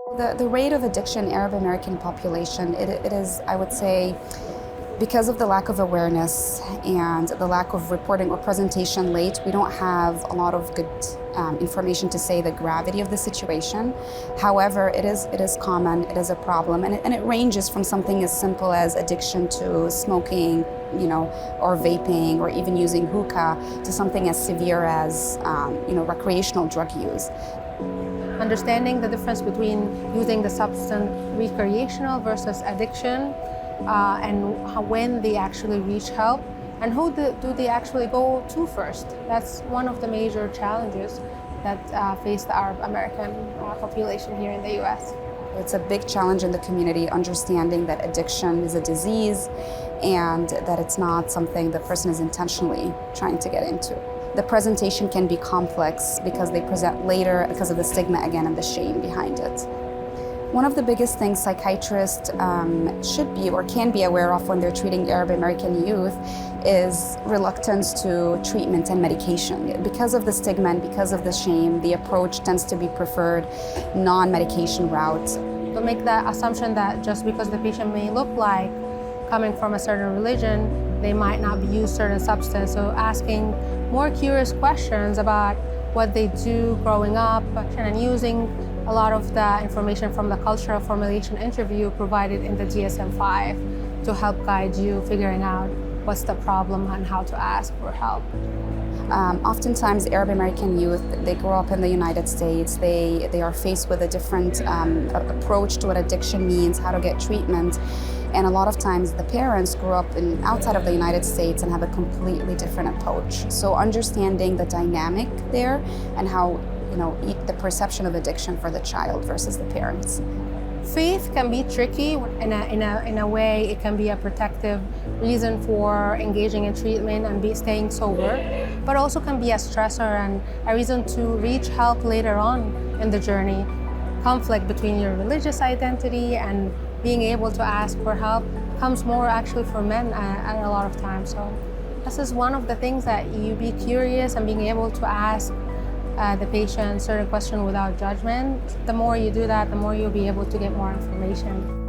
The rate of addiction in Arab American population, it is, I would say, because of the lack of awareness and the lack of reporting or presentation late, we don't have a lot of good information to say the gravity of the situation. However, it is common, it is a problem, and it ranges from something as simple as addiction to smoking, or vaping, or even using hookah, to something as severe as, recreational drug use. Understanding the difference between using the substance recreational versus addiction, and when they actually reach help, and who do they actually go to first. That's one of the major challenges that face the Arab American population here in the US. It's a big challenge in the community, understanding that addiction is a disease and that it's not something the person is intentionally trying to get into. The presentation can be complex because they present later because of the stigma again and the shame behind it. One of the biggest things psychiatrists should be or can be aware of when they're treating Arab American youth is reluctance to treatment and medication. Because of the stigma and because of the shame, the approach tends to be preferred non-medication route. Don't make that assumption that just because the patient may look like coming from a certain religion, they might not use certain substance. So asking more curious questions about what they do growing up and using a lot of the information from the cultural formulation interview provided in the DSM-5 to help guide you figuring out what's the problem and how to ask for help. Oftentimes, Arab American youth, they grow up in the United States. They are faced with a different approach to what addiction means, how to get treatment. And a lot of times the parents grew up outside of the United States and have a completely different approach. So understanding the dynamic there and how, the perception of addiction for the child versus the parents. Faith can be tricky. In a way, it can be a protective reason for engaging in treatment and staying sober, but also can be a stressor and a reason to reach help later on in the journey. Conflict between your religious identity and being able to ask for help comes more actually for men at a lot of times. So this is one of the things that you be curious and being able to ask the patient certain question without judgment. The more you do that, the more you'll be able to get more information.